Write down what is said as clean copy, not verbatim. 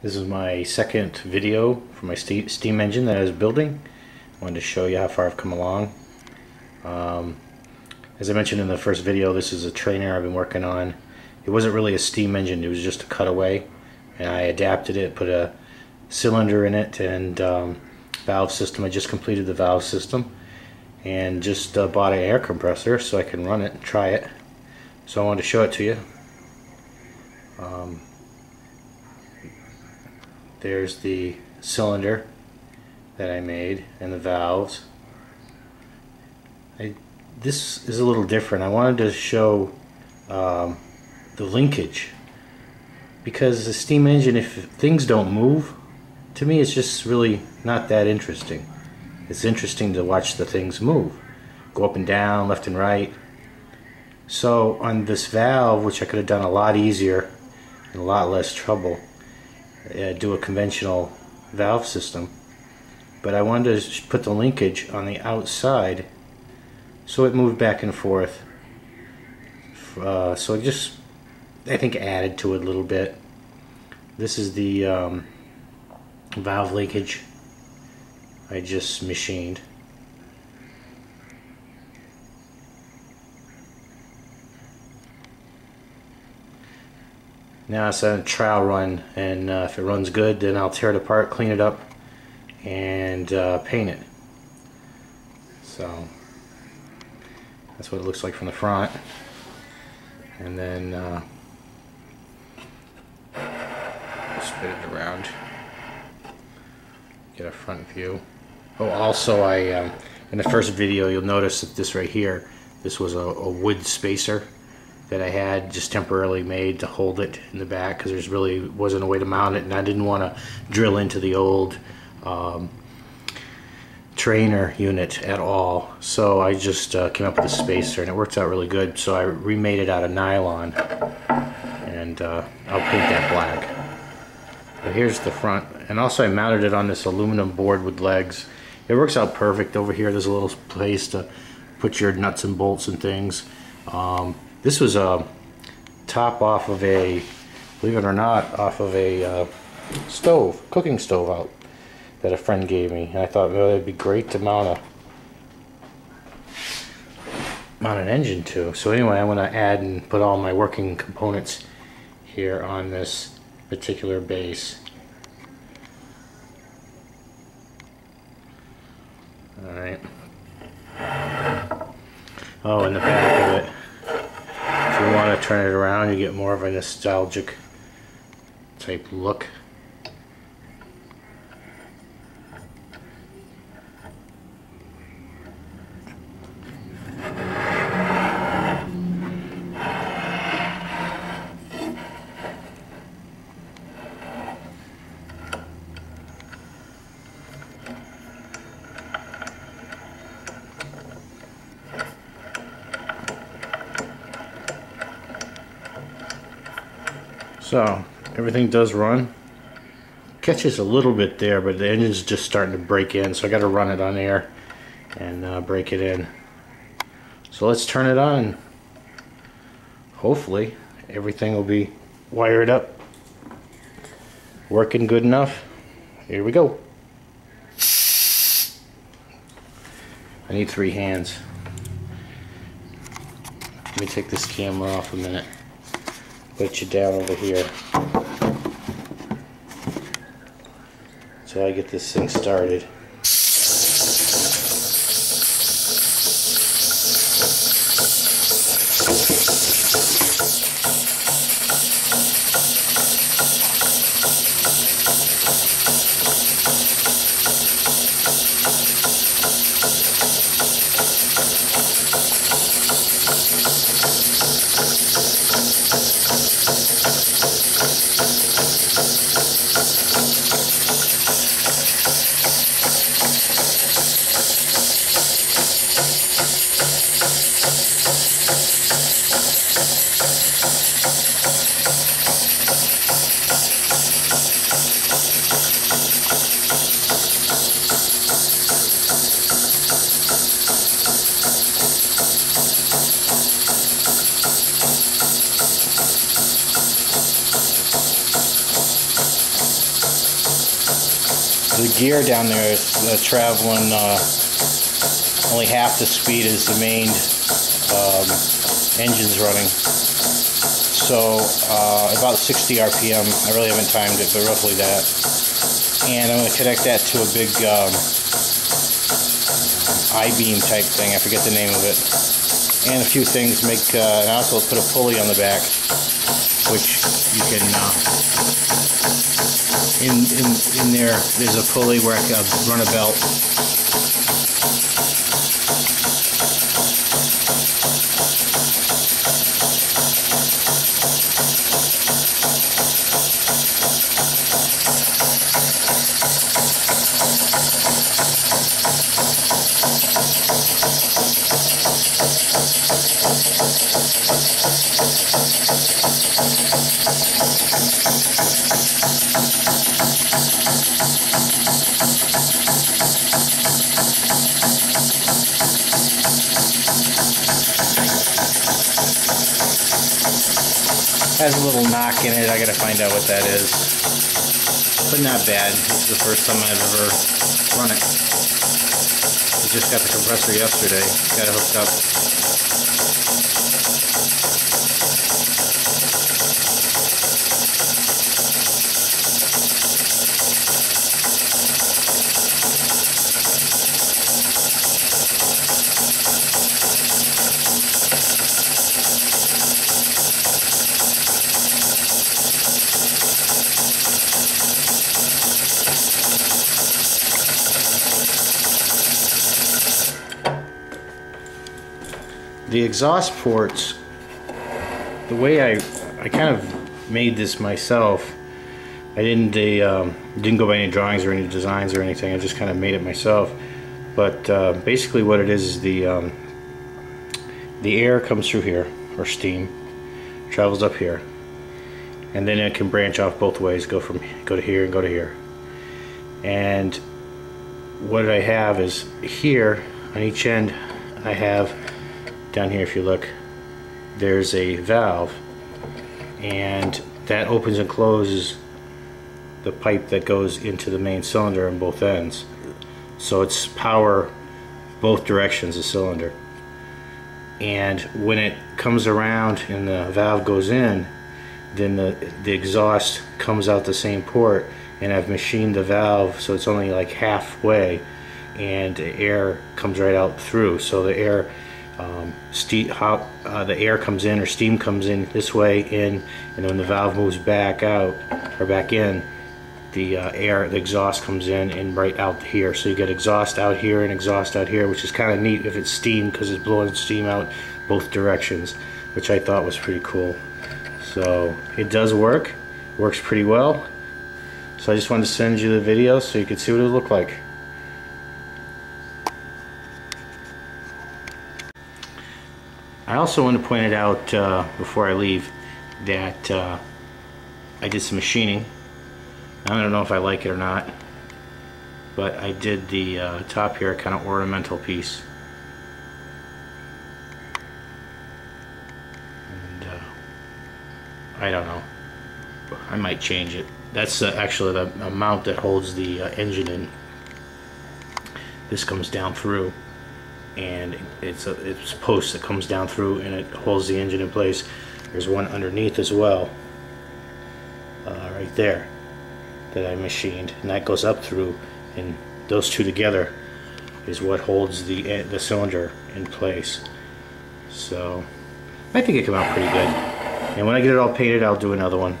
This is my second video for my steam engine that I was building. I wanted to show you how far I've come along. As I mentioned in the first video, this is a trainer I've been working on. It wasn't really a steam engine, it was just a cutaway, and I adapted it, put a cylinder in it and valve system. I just completed the valve system and just bought an air compressor so I can run it and try it. So I wanted to show it to you. There's the cylinder that I made and the valves. This is a little different. I wanted to show the linkage, because the steam engine, if things don't move, to me it's just really not that interesting. It's interesting to watch the things move, go up and down, left and right. So on this valve, which I could have done a lot easier and a lot less trouble, do a conventional valve system, but I wanted to put the linkage on the outside so it moved back and forth. So it just, I think, added to it a little bit. This is the valve linkage I just machined. Now it's a trial run, and if it runs good, then I'll tear it apart, clean it up, and paint it. So that's what it looks like from the front. And then spin it around, get a front view. Oh, also in the first video you'll notice that this right here, this was a wood spacer that I had just temporarily made to hold it in the back, because there's really wasn't a way to mount it, and I didn't want to drill into the old trainer unit at all. So I just came up with a spacer, and it works out really good. So I remade it out of nylon, and I'll paint that black. But here's the front, and also I mounted it on this aluminum board with legs. It works out perfect. Over here there's a little place to put your nuts and bolts and things. This was a top off of a, believe it or not, off of a stove, cooking stove out that a friend gave me, and I thought, well, it'd be great to mount an engine to. So anyway, I'm going to add and put all my working components here on this particular base. All right. Oh, in the back of it, if you want to turn it around, you get more of a nostalgic type look. So everything does run. Catches a little bit there, but the engine's just starting to break in, so I got to run it on air and break it in. So let's turn it on. Hopefully everything will be wired up, working good enough. Here we go. I need 3 hands. Let me take this camera off a minute. Put you down over here so I get this thing started. the gear down there is traveling only half the speed as the main engine's running. So about 60 RPM. I really haven't timed it, but roughly that. And I'm going to connect that to a big I-beam type thing. I forget the name of it. And a few things. And I also put a pulley on the back, which you can in there. There's a pulley where I can run a belt. Has a little knock in it. I gotta find out what that is, but not bad. This is the first time I've ever run it. I just got the compressor yesterday. Got it hooked up. The exhaust ports, the way I kind of made this myself. I didn't go by any drawings or any designs or anything. I just kind of made it myself. But basically, what it is the air comes through here, or steam, travels up here, and then it can branch off both ways. Go to here and go to here. And what I have is here on each end, I have. Down here, if you look, there's a valve, and that opens and closes the pipe that goes into the main cylinder on both ends. So it's power both directions of the cylinder. And when it comes around and the valve goes in, then the exhaust comes out the same port, and I've machined the valve so it's only like halfway, and the air comes right out through. So the air the air comes in, or steam comes in this way in, and when the valve moves back out or back in, the exhaust comes in and right out here. So you get exhaust out here and exhaust out here, which is kind of neat if it's steam, because it's blowing steam out both directions, which I thought was pretty cool. So it does work, works pretty well. So I just wanted to send you the video so you could see what it would look like. I also want to point it out before I leave that I did some machining. I don't know if I like it or not, but I did the top here kind of ornamental piece. And I don't know, I might change it. That's actually the mount that holds the engine in. This comes down through, and it's a post that comes down through, and it holds the engine in place. There's one underneath as well, right there, that I machined, and that goes up through, and those two together is what holds the cylinder in place. So I think it came out pretty good, and when I get it all painted, I'll do another one.